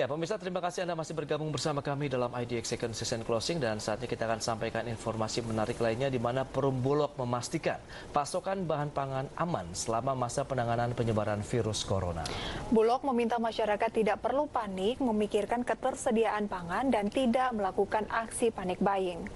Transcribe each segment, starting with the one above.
Ya, pemirsa, terima kasih Anda masih bergabung bersama kami dalam IDX Second Season Closing, dan saatnya kita akan sampaikan informasi menarik lainnya di mana Perum Bulog memastikan pasokan bahan pangan aman selama masa penanganan penyebaran virus corona. Bulog meminta masyarakat tidak perlu panik memikirkan ketersediaan pangan dan tidak melakukan aksi panik buying.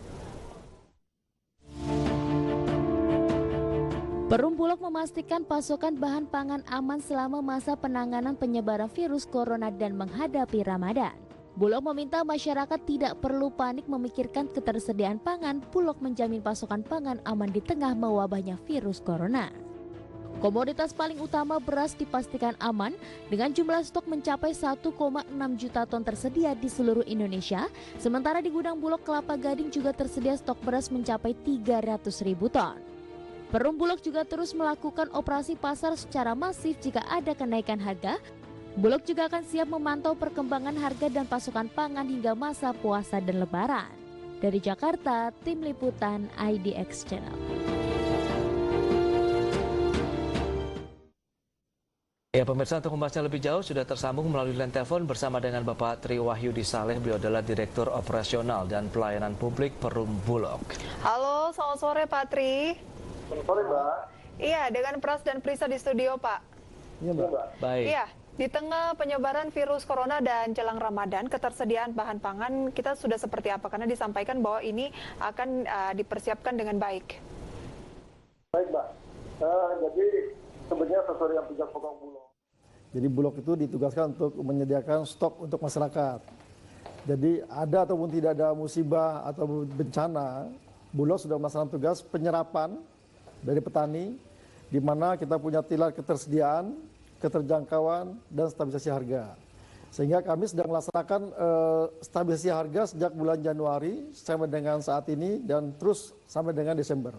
Perum Bulog memastikan pasokan bahan pangan aman selama masa penanganan penyebaran virus corona dan menghadapi Ramadan. Bulog meminta masyarakat tidak perlu panik memikirkan ketersediaan pangan. Bulog menjamin pasokan pangan aman di tengah mewabahnya virus corona. Komoditas paling utama beras dipastikan aman dengan jumlah stok mencapai 1,6 juta ton tersedia di seluruh Indonesia. Sementara di gudang Bulog Kelapa Gading juga tersedia stok beras mencapai 300.000 ton. Perum Bulog juga terus melakukan operasi pasar secara masif jika ada kenaikan harga. Bulog juga akan siap memantau perkembangan harga dan pasokan pangan hingga masa puasa dan lebaran. Dari Jakarta, Tim Liputan IDX Channel. Ya, pemirsa, untuk membahasnya lebih jauh sudah tersambung melalui line telepon bersama dengan Bapak Tri Wahyudi Saleh. Beliau adalah Direktur Operasional dan Pelayanan Publik Perum Bulog. Halo, selamat sore Pak Tri. Selamat sore, Mbak. Iya, dengan Pras dan Prisa di studio, Pak. Iya, Mbak. Baik. Iya, di tengah penyebaran virus corona dan jelang Ramadan, ketersediaan bahan pangan kita sudah seperti apa? Karena disampaikan bahwa ini akan dipersiapkan dengan baik. Baik, Mbak. Jadi sebenarnya sesuai yang tugas pokok Bulog. Jadi Bulog itu ditugaskan untuk menyediakan stok untuk masyarakat. Jadi ada ataupun tidak ada musibah atau bencana, Bulog sudah melaksanakan tugas penyerapan dari petani, di mana kita punya pilar ketersediaan, keterjangkauan, dan stabilisasi harga. Sehingga kami sedang melaksanakan stabilisasi harga sejak bulan Januari sampai dengan saat ini dan terus sampai dengan Desember.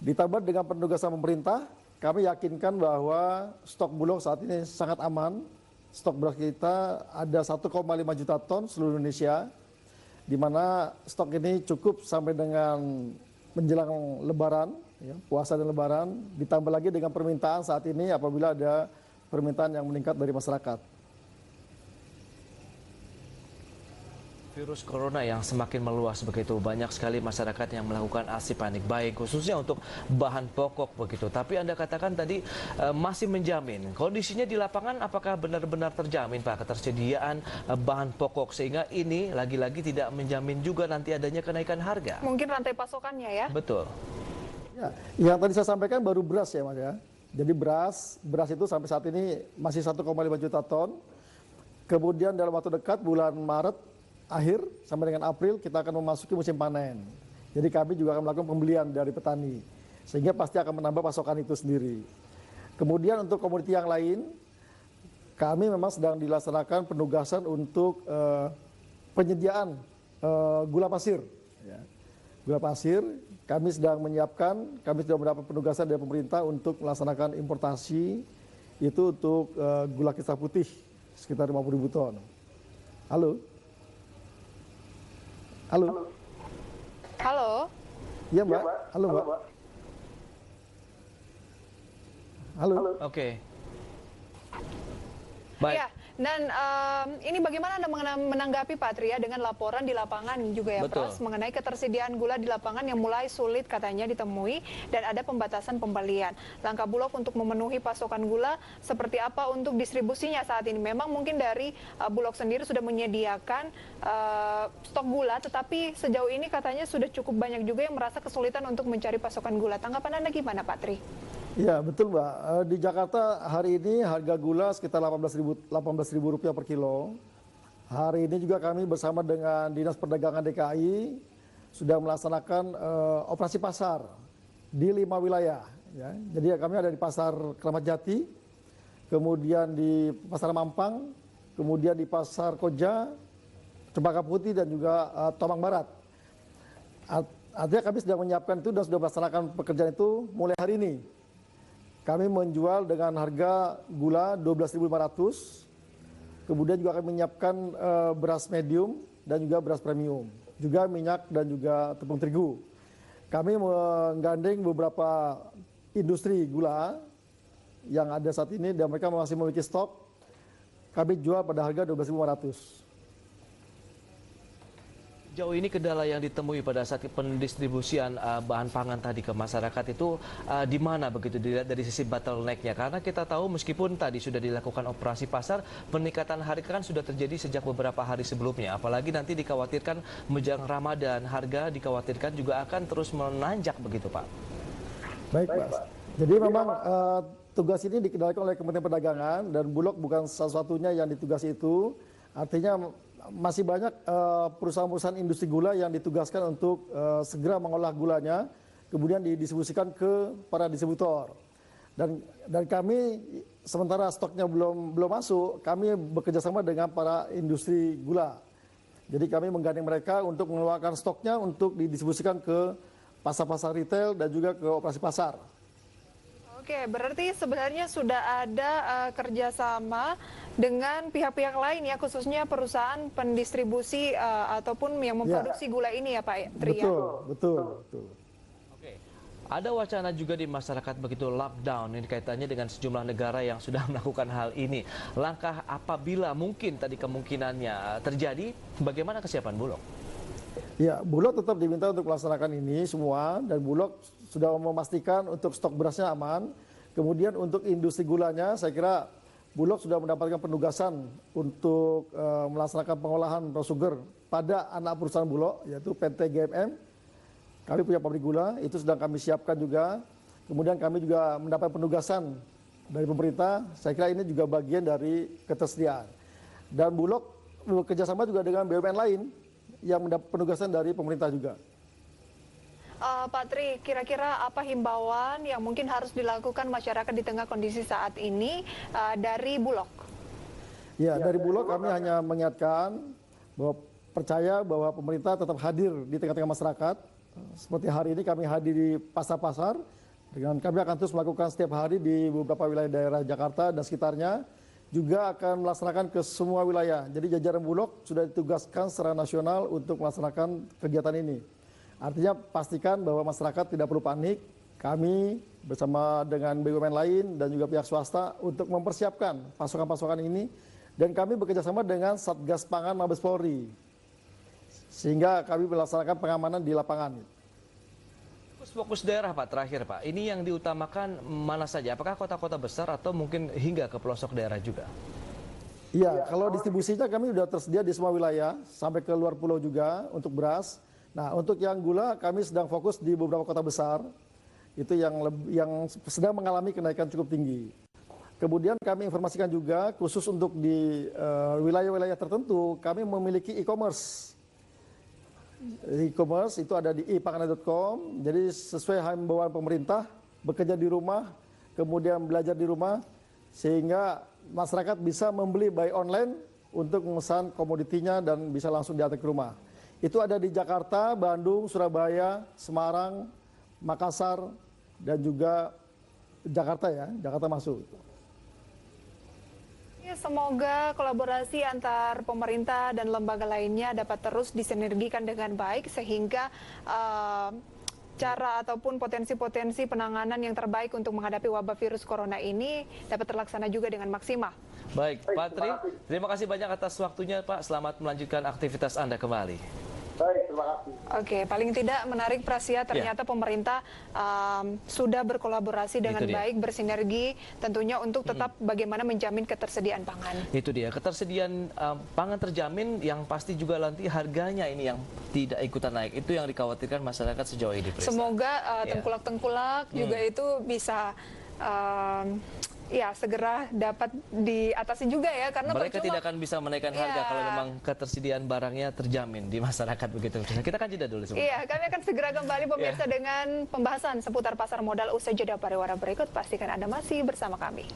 Ditambah dengan penugasan pemerintah, kami yakinkan bahwa stok Bulog saat ini sangat aman. Stok beras kita ada 1,5 juta ton seluruh Indonesia, di mana stok ini cukup sampai dengan menjelang Lebaran, ya, puasa dan Lebaran, ditambah lagi dengan permintaan saat ini apabila ada permintaan yang meningkat dari masyarakat. Virus corona yang semakin meluas begitu, banyak sekali masyarakat yang melakukan aksi panik buying khususnya untuk bahan pokok begitu. Tapi Anda katakan tadi masih menjamin. Kondisinya di lapangan apakah benar-benar terjamin, Pak, ketersediaan bahan pokok, sehingga ini lagi-lagi tidak menjamin juga nanti adanya kenaikan harga? Mungkin rantai pasokannya ya? Betul. Ya, yang tadi saya sampaikan baru beras ya, Mas ya. Jadi beras itu sampai saat ini masih 1,5 juta ton. Kemudian dalam waktu dekat bulan Maret akhir sampai dengan April kita akan memasuki musim panen. Jadi kami juga akan melakukan pembelian dari petani, sehingga pasti akan menambah pasokan itu sendiri. Kemudian untuk komoditi yang lain, kami memang sedang dilaksanakan penugasan untuk penyediaan gula pasir. Ya. Gula pasir, kami sedang menyiapkan, kami sudah mendapat penugasan dari pemerintah untuk melaksanakan importasi itu untuk gula kristal putih sekitar 50.000 ton. Halo? Halo. Halo? Iya, Mbak. Halo, Mbak. Halo. Oke. Baik. Iya, dan ini bagaimana Anda menanggapi Pak Tri ya dengan laporan di lapangan juga ya, Betul. Pras, mengenai ketersediaan gula di lapangan yang mulai sulit katanya ditemui dan ada pembatasan pembelian. Langkah Bulog untuk memenuhi pasokan gula seperti apa untuk distribusinya saat ini? Memang mungkin dari Bulog sendiri sudah menyediakan stok gula, tetapi sejauh ini katanya sudah cukup banyak juga yang merasa kesulitan untuk mencari pasokan gula. Tanggapan Anda gimana, Pak Tri? Ya, betul, Mbak. Di Jakarta hari ini harga gula sekitar Rp18.000 per kilo. Hari ini juga kami bersama dengan Dinas Perdagangan DKI sudah melaksanakan operasi pasar di 5 wilayah. Ya. Jadi kami ada di Pasar Kramat Jati, kemudian di Pasar Mampang, kemudian di Pasar Koja, Cempaka Putih, dan juga Tomang Barat. Artinya kami sedang menyiapkan itu dan sudah melaksanakan pekerjaan itu mulai hari ini. Kami menjual dengan harga gula 12.500, kemudian juga kami menyiapkan beras medium dan juga beras premium, juga minyak dan juga tepung terigu. Kami menggandeng beberapa industri gula yang ada saat ini dan mereka masih memiliki stok kami jual pada harga 12.500. Jauh ini kendala yang ditemui pada saat pendistribusian bahan pangan tadi ke masyarakat itu di mana begitu dilihat dari sisi bottleneck-nya? Karena kita tahu meskipun tadi sudah dilakukan operasi pasar, peningkatan harga kan sudah terjadi sejak beberapa hari sebelumnya. Apalagi nanti dikhawatirkan menjelang Ramadan, harga dikhawatirkan juga akan terus menanjak begitu, Pak. Baik, Pak. Jadi memang tugas ini dikendalikan oleh Kementerian Perdagangan dan Bulog bukan satu-satunya yang ditugasi itu. Artinya masih banyak perusahaan-perusahaan industri gula yang ditugaskan untuk segera mengolah gulanya, kemudian didistribusikan ke para distributor. Dan kami sementara stoknya belum masuk, kami bekerjasama dengan para industri gula. Jadi kami menggandeng mereka untuk mengeluarkan stoknya untuk didistribusikan ke pasar-pasar retail dan juga ke operasi pasar. Oke, berarti sebenarnya sudah ada kerjasama dengan pihak-pihak lain ya, khususnya perusahaan pendistribusi ataupun yang memproduksi gula ini ya Pak Tri? Betul. Oke. Ada wacana juga di masyarakat begitu lockdown, ini kaitannya dengan sejumlah negara yang sudah melakukan hal ini. Langkah apabila mungkin tadi kemungkinannya terjadi, bagaimana kesiapan Bulog? Ya, Bulog tetap diminta untuk melaksanakan ini semua dan Bulog sudah memastikan untuk stok berasnya aman. Kemudian untuk industri gulanya, saya kira Bulog sudah mendapatkan penugasan untuk melaksanakan pengolahan raw sugar pada anak perusahaan Bulog, yaitu PT GMM. Kami punya pabrik gula, itu sedang kami siapkan juga. Kemudian kami juga mendapat penugasan dari pemerintah, saya kira ini juga bagian dari ketersediaan. Dan Bulog bekerjasama juga dengan BUMN lain yang mendapat penugasan dari pemerintah juga. Pak Tri, kira-kira apa himbauan yang mungkin harus dilakukan masyarakat di tengah kondisi saat ini dari Bulog? Ya, dari Bulog kami hanya mengingatkan bahwa percaya bahwa pemerintah tetap hadir di tengah-tengah masyarakat. Seperti hari ini kami hadir di pasar-pasar, dengan kami akan terus melakukan setiap hari di beberapa wilayah daerah Jakarta dan sekitarnya, juga akan melaksanakan ke semua wilayah. Jadi jajaran Bulog sudah ditugaskan secara nasional untuk melaksanakan kegiatan ini. Artinya pastikan bahwa masyarakat tidak perlu panik. Kami bersama dengan BUMN lain dan juga pihak swasta untuk mempersiapkan pasokan-pasokan ini. Dan kami bekerjasama dengan Satgas Pangan Mabes Polri. Sehingga kami melaksanakan pengamanan di lapangan. Fokus daerah Pak, terakhir Pak. Ini yang diutamakan mana saja? Apakah kota-kota besar atau mungkin hingga ke pelosok daerah juga? Iya, kalau distribusinya kami sudah tersedia di semua wilayah, sampai ke luar pulau juga untuk beras. Nah, untuk yang gula kami sedang fokus di beberapa kota besar, itu yang sedang mengalami kenaikan cukup tinggi. Kemudian kami informasikan juga, khusus untuk di wilayah-wilayah tertentu, kami memiliki e-commerce. E-commerce itu ada di ipanganan.com, jadi sesuai himbauan pemerintah, bekerja di rumah, kemudian belajar di rumah, sehingga masyarakat bisa membeli by online untuk memesan komoditinya dan bisa langsung diantar ke rumah. Itu ada di Jakarta, Bandung, Surabaya, Semarang, Makassar, dan juga Jakarta ya, Jakarta masuk. Ya, semoga kolaborasi antar pemerintah dan lembaga lainnya dapat terus disinergikan dengan baik sehingga cara ataupun potensi-potensi penanganan yang terbaik untuk menghadapi wabah virus corona ini dapat terlaksana juga dengan maksimal. Baik, Pak Tri, terima kasih banyak atas waktunya Pak. Selamat melanjutkan aktivitas Anda kembali. Baik, terima kasih. Oke, paling tidak menarik Prasia, ternyata pemerintah sudah berkolaborasi dengan baik, bersinergi tentunya untuk tetap bagaimana menjamin ketersediaan pangan. Itu dia, ketersediaan pangan terjamin, yang pasti juga nanti harganya ini yang tidak ikutan naik. Itu yang dikhawatirkan masyarakat sejauh ini. Semoga tengkulak-tengkulak juga itu bisa ya segera dapat diatasi juga ya, karena mereka tidak akan bisa menaikkan harga kalau memang ketersediaan barangnya terjamin di masyarakat begitu. Kita kan jeda dulu. Iya, kami akan segera kembali pemirsa dengan pembahasan seputar pasar modal usai jeda pariwara berikut. Pastikan Anda masih bersama kami.